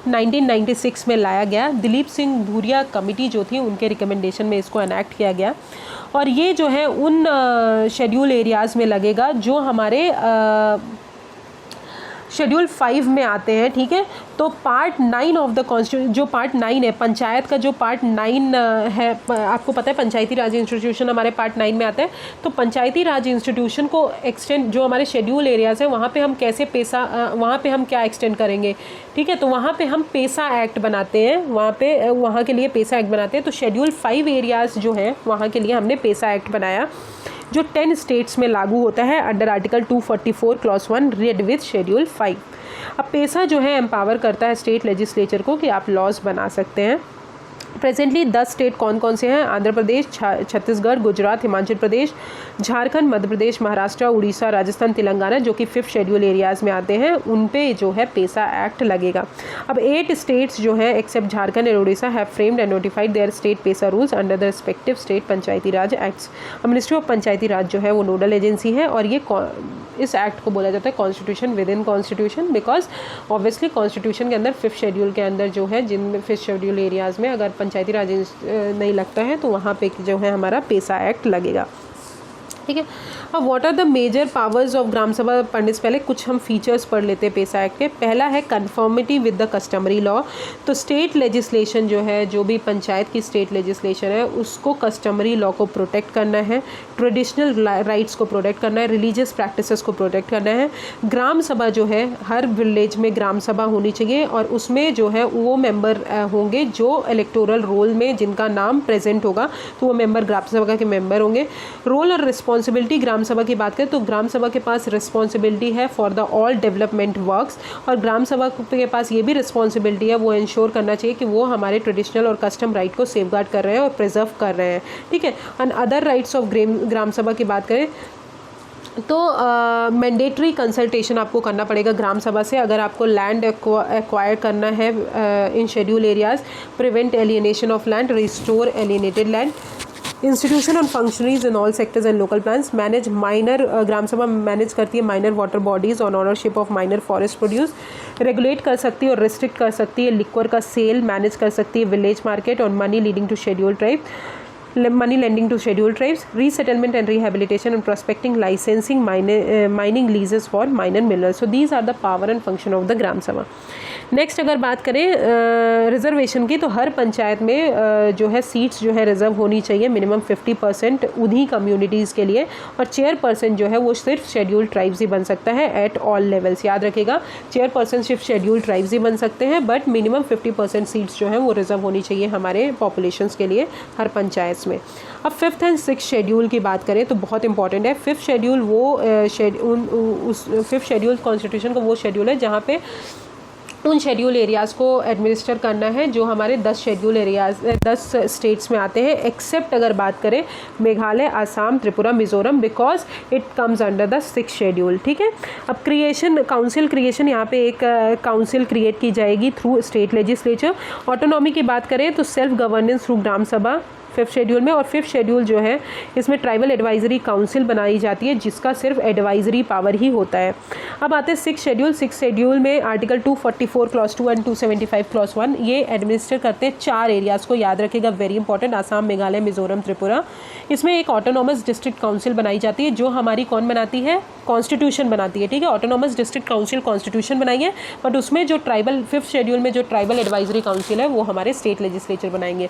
A: 1996 में लाया गया। दिलीप सिंह भूरिया कमेटी जो थी उनके रिकमेंडेशन में इसको एनैक्ट किया गया और ये जो है उन शेड्यूल एरियाज़ में लगेगा जो हमारे शेड्यूल 5 में आते हैं, ठीक है। तो पार्ट 9 ऑफ द कॉन्स्टिट्यूशन, जो पार्ट 9 है पंचायत का, जो पार्ट 9 है, आपको पता है पंचायती राज इंस्टीट्यूशन हमारे पार्ट 9 में आता है। तो पंचायती राज इंस्टीट्यूशन को एक्सटेंड, जो हमारे शेड्यूल एरियाज़ हैं वहाँ पे हम कैसे पैसा, वहाँ पे हम क्या एक्सटेंड करेंगे, ठीक है। तो वहाँ पे हम पैसा एक्ट बनाते हैं, वहाँ के लिए पैसा एक्ट बनाते हैं। तो शेड्यूल 5 एरियाज़ जो है वहाँ के लिए हमने पैसा एक्ट बनाया जो 10 स्टेट्स में लागू होता है under article 244 clause 1 red with schedule 5। अब पैसा जो है एम्पावर करता है स्टेट लेजिस्लेचर को कि आप लॉज बना सकते हैं। प्रेजेंटली 10 स्टेट कौन कौन से हैं? आंध्र प्रदेश, छत्तीसगढ़, गुजरात, हिमाचल प्रदेश, झारखंड, मध्य प्रदेश, महाराष्ट्र, उड़ीसा, राजस्थान, तेलंगाना, जो कि 5th शेड्यूल एरियाज़ में आते हैं, उन पे जो है पैसा एक्ट लगेगा। अब 8 स्टेट्स जो है एक्सेप्ट झारखंड और Orissa have framed and notified their state PESA rules under the respective state Panchayati Raj acts. Ministry of Panchayati Raj जो है वो नोडल एजेंसी है और ये इस एक्ट को बोला जाता है constitution with in constitution, because obviously constitution के अंदर 5th शेड्यूल के अंदर जो है, जिनमें 5th शेड्यूल एरियाज़ में अगर पंचायती राज नहीं लगता है तो वहाँ पे जो है हमारा पैसा एक्ट लगेगा, ठीक है। अब what are the major powers of gram sabha पढ़ने से पहले कुछ हम फीचर्स पढ़ लेते हैं पैसा एक्ट के। पहला है conformity with the customary law. तो स्टेट लेजिस्लेशन जो है, जो भी पंचायत की स्टेट लेजिस्लेशन है, उसको कस्टमरी लॉ को प्रोटेक्ट करना है, ट्रेडिशनल राइट्स को प्रोटेक्ट करना है, रिलीजियस प्रैक्टिसेस को प्रोटेक्ट करना है। ग्राम सभा जो है, हर विलेज में ग्राम सभा होनी चाहिए और उसमें जो है वो मेंबर होंगे जो इलेक्टोरल रोल में जिनका नाम प्रेजेंट होगा, तो वो मेंबर ग्राम सभा के मेंबर होंगे। रोल और रिस्पॉन्सिबिलिटी ग्राम सभा की बात करें तो ग्राम सभा के पास रिस्पॉन्सिबिलिटी है for the all development works, और ग्राम सभा के पास ये भी रिस्पॉन्सिबिलिटी है, वो इंश्योर करना चाहिए कि वो हमारे ट्रेडिशनल और कस्टम राइट को सेफगार्ड कर रहे हैं और प्रिजर्व कर रहे हैं, ठीक है। And other rights of gram सभा की बात करें तो मैंडेटरी कंसल्टेशन आपको करना पड़ेगा ग्राम सभा से अगर आपको लैंड एक्वायर करना है in schedule areas, prevent alienation of land, restore alienated land, institution on functionaries in all sectors and local plans, manage minor, gram sabha manage करती है minor water bodies on ownership of minor forest produce, regulate कर सकती है और restrict कर सकती है liquor का सेल, मैनेज कर सकती है विलेज मार्केट और money lending to schedule tribe, money lending to scheduled tribes, resettlement and rehabilitation and prospecting, licensing, mining leases for minor minerals. So these are the power and function of the gram sabha. Next अगर बात करें reservation की, तो हर पंचायत में जो है seats जो है रिजर्व होनी चाहिए मिनिमम 50% उन्हीं कम्युनिटीज़ के लिए, और चेयरपर्सन जो है वो सिर्फ शेड्यूल ट्राइब्स ही बन सकता है एट ऑल लेवल्स। याद रखेगा, चेयरपर्सन सिर्फ शेड्यूल ट्राइब्स ही बन सकते हैं, बट मिनिमम 50% सीट्स जो है वो रिजर्व होनी चाहिए हमारे पॉपुलेशंस के लिए हर पंचायत में। अब 5th एंड 6th शेड्यूल की बात करें तो बहुत इंपॉर्टेंट है। 5th शेड्यूल वो 5th शेड्यूल कॉन्स्टिट्यूशन का वो शेड्यूल है जहाँ पे उन शेड्यूल एरियाज़ को एडमिनिस्टर करना है जो हमारे 10 शेड्यूल एरियाज़ 10 स्टेट्स में आते हैं, एक्सेप्ट अगर बात करें Meghalaya, Assam, Tripura, Mizoram, because it comes under the 6th schedule, ठीक है। अब क्रिएशन, काउंसिल क्रिएशन, यहाँ पे एक काउंसिल क्रिएट की जाएगी थ्रू स्टेट लेजिस्लेचर। ऑटोनॉमी की बात करें तो सेल्फ गवर्नेंस थ्रू ग्राम सभा 5th शेड्यूल में, और 5th शेड्यूल जो है इसमें ट्राइबल एडवाइजरी काउंसिल बनाई जाती है जिसका सिर्फ एडवाइजरी पावर ही होता है। अब आते हैं 6th शेड्यूल। 6th शेड्यूल में आर्टिकल 244 क्लॉज 2 एंड 275 क्लॉज 1 ये एडमिनिस्टर करते हैं 4 एरियाज़ को, याद रखेगा, वेरी इंपॉर्टेंट, आसाम, मेघालय, मिजोरम, त्रिपुरा। इसमें एक ऑटोनॉमस डिस्ट्रिक्ट काउंसिल बनाई जाती है जो हमारी कौन बनाती है, कॉन्स्टिट्यूशन बनाती है, ठीक है। ऑटोनॉमस डिस्ट्रिक्ट काउंसिल कॉन्स्टिट्यूशन बनाई है, बट उसमें जो ट्राइबल 5th शेड्यूल में जो ट्राइबल एडवाइजरी काउंसिल है वो हमारे स्टेट लेजिस्लेचर बनाएंगे।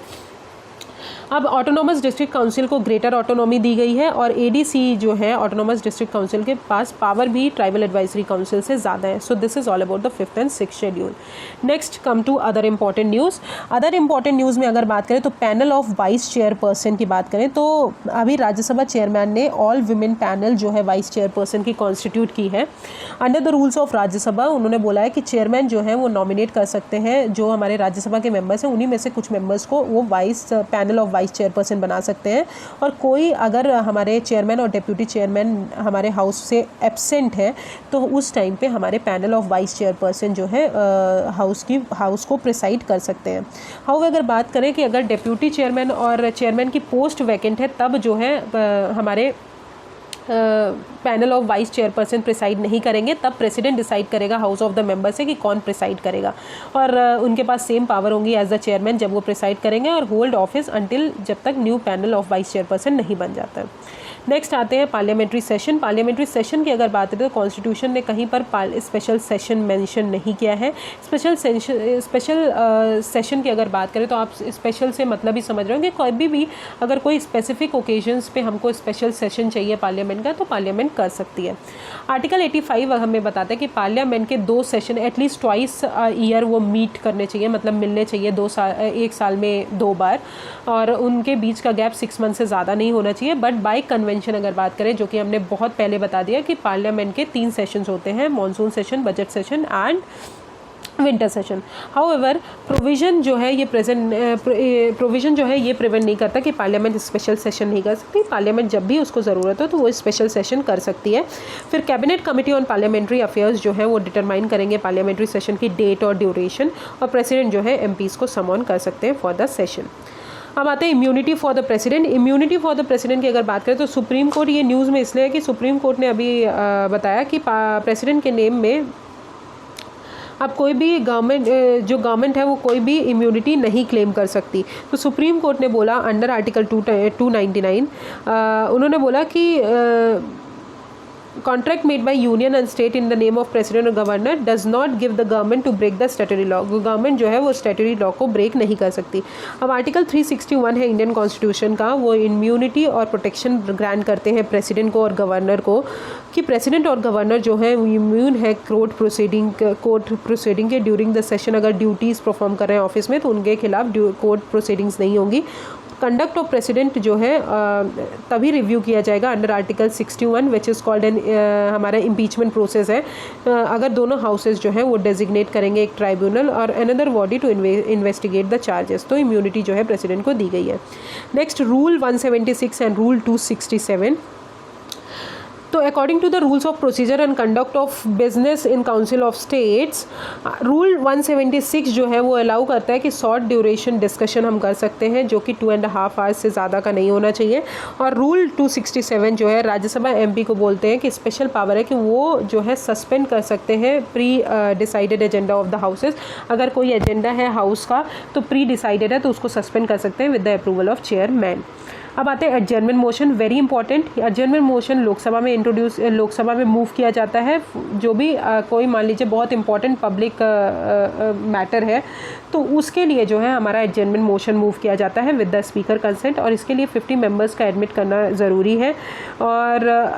A: अब ऑटोनॉमस डिस्ट्रिक्ट काउंसिल को ग्रेटर ऑटोनॉमी दी गई है और एडीसी जो है ऑटोनॉमस डिस्ट्रिक्ट काउंसिल के पास पावर भी ट्राइबल एडवाइजरी काउंसिल से ज़्यादा है। So this is all about the 5th and 6th schedule. Next come to other important news. Other important news में अगर बात करें तो पैनल ऑफ वाइस चेयरपर्सन की बात करें तो अभी राज्यसभा चेयरमैन ने ऑल विमेन पैनल जो है वाइस चेयरपर्सन की कॉन्स्टिट्यूट की है under the rules of Rajya Sabha. उन्होंने बोला है कि चेयरमैन जो है वो नॉमिनेट कर सकते हैं, जो हमारे राज्यसभा के मेंबर्स हैं उन्हीं में से कुछ मेंबर्स को वो पैनल ऑफ वाइस चेयरपर्सन बना सकते हैं, और कोई अगर हमारे चेयरमैन और डिप्यूटी चेयरमैन हमारे हाउस से एब्सेंट है तो उस टाइम पे हमारे पैनल ऑफ वाइस चेयरपर्सन जो है हाउस को प्रिसाइड कर सकते हैं। हाउ अगर बात करें कि अगर डिप्यूटी चेयरमैन और चेयरमैन की पोस्ट वैकेंट है तब जो है हमारे panel of vice chairperson preside नहीं करेंगे, तब प्रेसिडेंट डिसाइड करेगा हाउस ऑफ द मेंबर से कि कौन प्रिसाइड करेगा, और उनके पास सेम पावर होंगी एज द चेयरमैन जब वो प्रिसाइड करेंगे, और होल्ड ऑफिस अंटिल जब तक new panel of vice chairperson नहीं बन जाता है। नेक्स्ट आते हैं पार्लियामेंट्री सेशन। पार्लियामेंट्री सेशन की अगर बात करें तो कॉन्स्टिट्यूशन ने कहीं पर स्पेशल सेशन मेंशन नहीं किया है। स्पेशल सेशन की अगर बात करें तो आप स्पेशल से मतलब ही समझ रहे होंगे, कोई भी अगर कोई स्पेसिफिक ओकेजन्स पे हमको स्पेशल सेशन चाहिए पार्लियामेंट का तो पार्लियामेंट कर सकती है। आर्टिकल 85 हमें बताता है कि पार्लियामेंट के 2 सेशन एटलीस्ट ट्वाइस ईयर वो मीट करने चाहिए, मतलब मिलने चाहिए 1 साल में 2 बार, और उनके बीच का गैप 6 मंथ से ज़्यादा नहीं होना चाहिए। बट बाय कन्वेंशन अगर बात करें, जो कि हमने बहुत पहले बता दिया कि पार्लियामेंट के 3 सेशंस होते हैं, monsoon session, budget session and winter session. However provision जो है ये प्रिवेंट नहीं करता कि पार्लियामेंट स्पेशल सेशन नहीं कर सकती। पार्लियामेंट जब भी उसको ज़रूरत हो तो वो स्पेशल सेशन कर सकती है। फिर cabinet committee on parliamentary affairs जो है वो डिटरमाइन करेंगे पार्लियामेंट्री सेशन की डेट और ड्यूरेशन, और प्रेसिडेंट जो है एमपीज़ को समन कर सकते हैं फॉर द सेशन। अब आते हैं immunity for the president. Immunity for the president की अगर बात करें तो सुप्रीम कोर्ट, ये न्यूज़ में इसलिए है कि सुप्रीम कोर्ट ने अभी बताया कि प्रेसिडेंट के नेम में अब कोई भी गवर्नमेंट है वो कोई भी इम्यूनिटी नहीं क्लेम कर सकती। तो सुप्रीम कोर्ट ने बोला अंडर आर्टिकल 299 उन्होंने बोला कि contract made by union and state in the name of president और governor does not give the government to break the statutory law. Government जो है वो स्टैट्यूटरी लॉ को ब्रेक नहीं कर सकती। अब आर्टिकल 361 है इंडियन कॉन्स्टिट्यूशन का, वो इम्यूनिटी और प्रोटेक्शन ग्रांट करते हैं प्रेसिडेंट को और गवर्नर को, कि प्रेसिडेंट और गवर्नर जो है इम्यून है कोर्ट प्रोसीडिंग के ड्यूरिंग द सेशन। अगर ड्यूटीज़ परफॉर्म कर रहे हैं ऑफिस में तो उनके खिलाफ कोर्ट प्रोसीडिंग्स नहीं होंगी। कंडक्ट ऑफ प्रेसिडेंट जो है तभी रिव्यू किया जाएगा under article 61 which is called an हमारा इम्पीचमेंट प्रोसेस है, अगर दोनों हाउसेज जो है वो डेजिग्नेट करेंगे एक ट्राइब्यूनल और another body to investigate the charges. तो इम्यूनिटी जो है प्रेसिडेंट को दी गई है। Next rule 176 and rule 267। तो according to the rules of procedure and conduct of business in council of states, rule 176 जो है वो अलाउ करता है कि शॉर्ट ड्यूरेशन डिस्कशन हम कर सकते हैं जो कि 2.5 आवर्स से ज़्यादा का नहीं होना चाहिए। और रूल 267 जो है राज्यसभा एमपी को बोलते हैं कि स्पेशल पावर है कि वो जो है सस्पेंड कर सकते हैं pre decided agenda of the houses. अगर कोई एजेंडा है हाउस का तो प्री डिसाइडेड है तो उसको सस्पेंड कर सकते हैं with the approval of chairman. अब आते हैं adjournment motion, very important. Adjournment motion Lok Sabha में मूव किया जाता है। जो भी कोई मान लीजिए बहुत इंपॉर्टेंट पब्लिक मैटर है तो उसके लिए जो है हमारा एडजर्नमेंट मोशन मूव किया जाता है विद द स्पीकर कंसेंट, और इसके लिए 50 मेंबर्स का एडमिट करना ज़रूरी है। और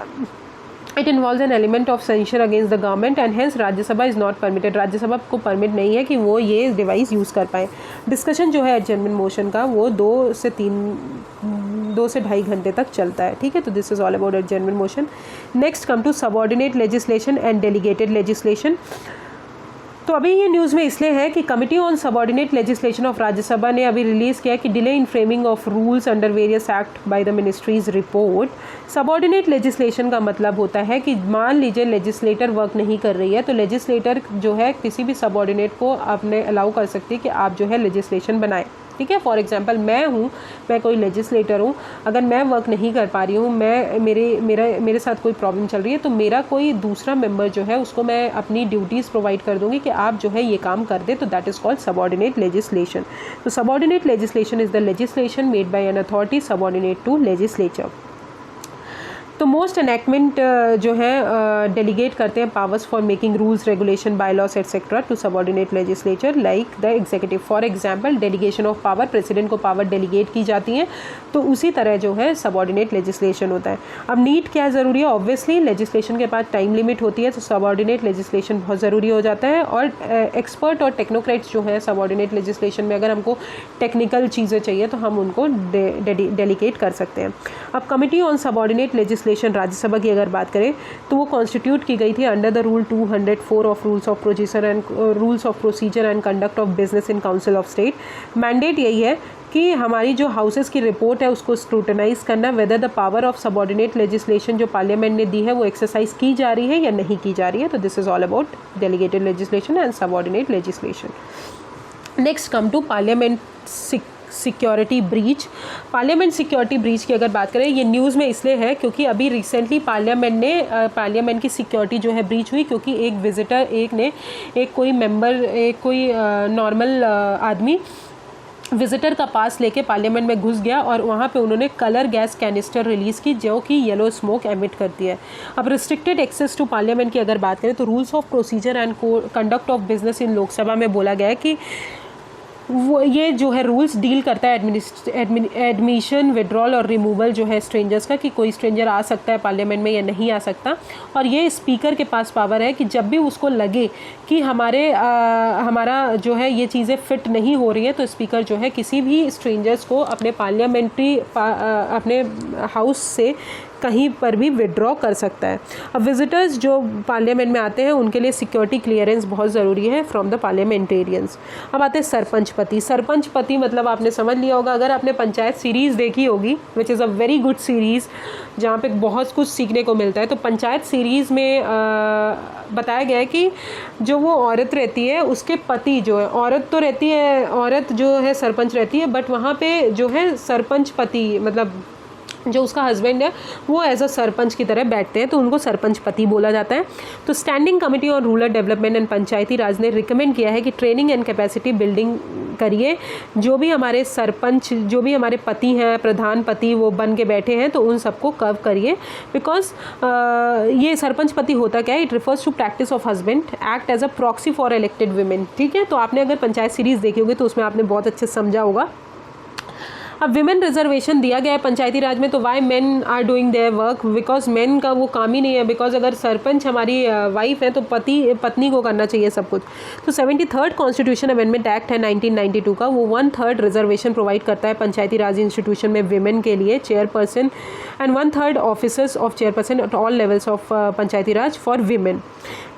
A: it involve an element of सेंशर against the government and hence Rajya Sabha is not permitted. Rajya Sabha को परमिट नहीं है कि वो ये डिवाइस यूज़ कर पाए। डिस्कशन जो है एडजर्नमेंट मोशन का वो 2 से 2.5 घंटे तक चलता है। ठीक है, तो this is all about adjournment motion. Next come to subordinate legislation and delegated legislation. तो अभी ये न्यूज़ में इसलिए है कि committee on subordinate legislation of Rajya Sabha ने अभी रिलीज़ किया कि delay in framing of rules under various act by the ministries report. Subordinate legislation का मतलब होता है कि मान लीजिए लेजिस्लेटर वर्क नहीं कर रही है तो लेजिस्लेटर जो है किसी भी सबऑर्डिनेट को आपने अलाउ कर सकती है कि आप जो है लेजिस्लेशन बनाएं। ठीक है, फॉर एग्जांपल मैं कोई लेजिस्लेटर हूँ, अगर मैं वर्क नहीं कर पा रही हूँ, मेरे साथ कोई प्रॉब्लम चल रही है तो मेरा कोई दूसरा मेंबर जो है उसको मैं अपनी ड्यूटीज़ प्रोवाइड कर दूंगी कि आप जो है ये काम कर दे, तो that is called subordinate legislation. तो subordinate legislation is the legislation made by an authority subordinate to legislature. तो मोस्ट एनेक्टमेंट जो है डेलीगेट करते हैं powers for making rules, regulation, bylaws etcetera to subordinate legislature like the executive. For example delegation of power, president को power delegate की जाती है, तो उसी तरह जो है सबऑर्डिनेट लेजिस्लेशन होता है। अब नीड क्या ज़रूरी है? ऑब्वियसली लेजिस्लेशन के पास टाइम लिमिट होती है तो सबऑर्डिनेट लेजिस्लेशन बहुत ज़रूरी हो जाता है। और एक्सपर्ट और टेक्नोक्रेट्स जो है सबऑर्डिनेट लेजिस्लेशन में, अगर हमको टेक्निकल चीज़ें चाहिए तो हम उनको डेलीगेट कर सकते हैं। अब committee on subordinate legislation Rajya Sabha की अगर बात करें तो वो कॉन्स्टिट्यूट की गई थी under the rule 204 of rules of procedure and conduct of business in council of state. Mandate यही है कि हमारी जो हाउसेस की रिपोर्ट है उसको स्क्रूटनाइज करना, whether the power of subordinate legislation जो पार्लियामेंट ने दी है वो एक्सरसाइज की जा रही है या नहीं की जा रही है। तो this is all about delegated legislation and subordinate legislation. Next come to parliament security breach. Parliament security breach की अगर बात करें, ये न्यूज़ में इसलिए है क्योंकि अभी रिसेंटली पार्लियामेंट की सिक्योरिटी जो है ब्रीच हुई, क्योंकि एक विजिटर एक कोई नॉर्मल आदमी विजिटर का पास लेके पार्लियामेंट में घुस गया और वहाँ पे उन्होंने कलर गैस कैनिस्टर रिलीज़ की जो कि येलो स्मोक एमिट करती है। अब रिस्ट्रिक्टेड एक्सेस टू पार्लियामेंट की अगर बात करें तो rules of procedure and conduct of business इन लोकसभा में बोला गया है कि वो ये जो है रूल्स डील करता है एडमिशन, विड्रॉल और रिमूवल जो है स्ट्रेंजर्स का, कि कोई स्ट्रेंजर आ सकता है पार्लियामेंट में या नहीं आ सकता। और ये स्पीकर के पास पावर है कि जब भी उसको लगे कि हमारा जो है ये चीज़ें फिट नहीं हो रही है तो स्पीकर जो है किसी भी स्ट्रेंजर्स को अपने अपने हाउस से कहीं पर भी विड्रॉ कर सकता है। अब विजिटर्स जो पार्लियामेंट में आते हैं उनके लिए सिक्योरिटी क्लियरेंस बहुत ज़रूरी है फ्रॉम द पार्लियामेंटेरियंस। अब आते हैं सरपंच पति मतलब आपने समझ लिया होगा, अगर आपने पंचायत सीरीज़ देखी होगी, which is a very good series जहाँ पे बहुत कुछ सीखने को मिलता है। तो पंचायत सीरीज़ में बताया गया है कि जो वो औरत रहती है उसके पति जो है, औरत जो है सरपंच रहती है, बट वहाँ पे जो है सरपंच पति मतलब जो उसका हस्बैंड है वो एज अ सरपंच की तरह बैठते हैं, तो उनको सरपंच पति बोला जाता है। तो standing committee on rural development and Panchayati Raj ने रिकमेंड किया है कि ट्रेनिंग एंड कैपेसिटी बिल्डिंग करिए। जो भी हमारे सरपंच, जो भी हमारे पति हैं, प्रधान पति वो बन के बैठे हैं, तो उन सबको कर्व करिए। बिकॉज ये सरपंच पति होता क्या है, it refers to practice of husband act as a proxy for elected women. ठीक है, तो आपने अगर पंचायत सीरीज़ देखी होगी तो उसमें आपने बहुत अच्छे समझा होगा। अब विमेन रिजर्वेशन दिया गया है पंचायती राज में, तो why men are doing their work, because men का वो काम ही नहीं है। बिकॉज अगर सरपंच हमारी वाइफ है तो पत्नी को करना चाहिए सब कुछ। तो 73rd कॉन्स्टिट्यूशन अमेंडमेंट एक्ट है 1992 का, वो 1/3 रिजर्वेशन प्रोवाइड करता है पंचायती राज इंस्टीट्यूशन में विमेन के लिए, chairperson and 1/3 officers of chairperson at all levels of Panchayati Raj for women.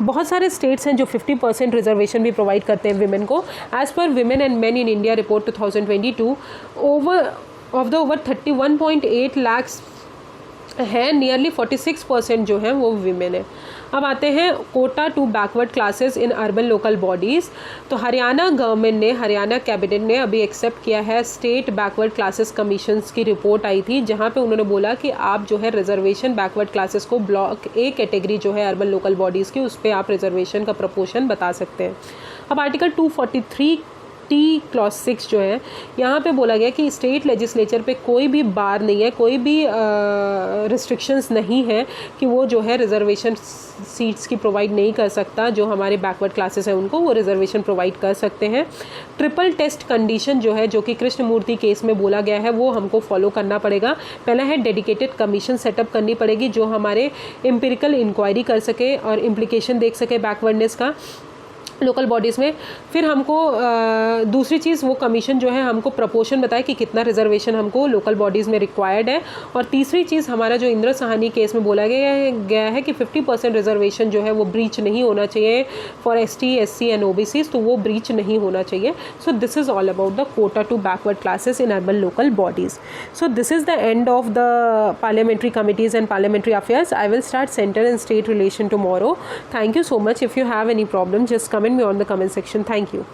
A: बहुत सारे स्टेट्स हैं जो 50% रिजर्वेशन भी प्रोवाइड करते हैं विमेन को। As per women and men in India report 2022, over 31.8 lakhs है, नियरली 46% जो है वो विमेन है। अब आते हैं quota to backward classes in urban local bodies. तो हरियाणा गवर्नमेंट ने, हरियाणा कैबिनेट ने अभी एक्सेप्ट किया है स्टेट बैकवर्ड क्लासेस कमीशंस की रिपोर्ट आई थी, जहां पे उन्होंने बोला कि आप जो है रिजर्वेशन बैकवर्ड क्लासेस को ब्लॉक ए कैटेगरी जो है अर्बन लोकल बॉडीज़ की, उस पर आप रिजर्वेशन का प्रपोर्शन बता सकते हैं। अब आर्टिकल 243 टी क्लॉज 6 जो है, यहाँ पे बोला गया कि स्टेट लेजिस्लेचर पे कोई भी बार नहीं है, कोई भी रिस्ट्रिक्शंस नहीं है कि वो जो है रिजर्वेशन सीट्स की प्रोवाइड नहीं कर सकता। जो हमारे बैकवर्ड क्लासेस हैं उनको वो रिजर्वेशन प्रोवाइड कर सकते हैं। ट्रिपल टेस्ट कंडीशन जो है, जो कि कृष्णमूर्ति केस में बोला गया है, वो हमको फॉलो करना पड़ेगा। पहला है डेडिकेटेड कमीशन सेटअप करनी पड़ेगी जो हमारे एम्पिरिकल इंक्वायरी कर सके और इम्प्लीकेशन देख सके बैकवर्डनेस का लोकल बॉडीज़ में। फिर हमको दूसरी चीज़, वो कमीशन जो है हमको प्रपोर्शन बताए कि कितना रिजर्वेशन हमको लोकल बॉडीज़ में रिक्वायर्ड है। और तीसरी चीज़, हमारा जो इंदिरा साहनी केस में बोला गया है कि 50% रिजर्वेशन जो है वो ब्रीच नहीं होना चाहिए for ST, SC and OBCs, तो वो ब्रीच नहीं होना चाहिए। So this is all about the quota to backward classes in urban local bodies. So this is the end of the parliamentary committees and parliamentary affairs. I will start center and state relation tomorrow. Thank you so much. If you have any problem, just comment me on the comment section. Thank you.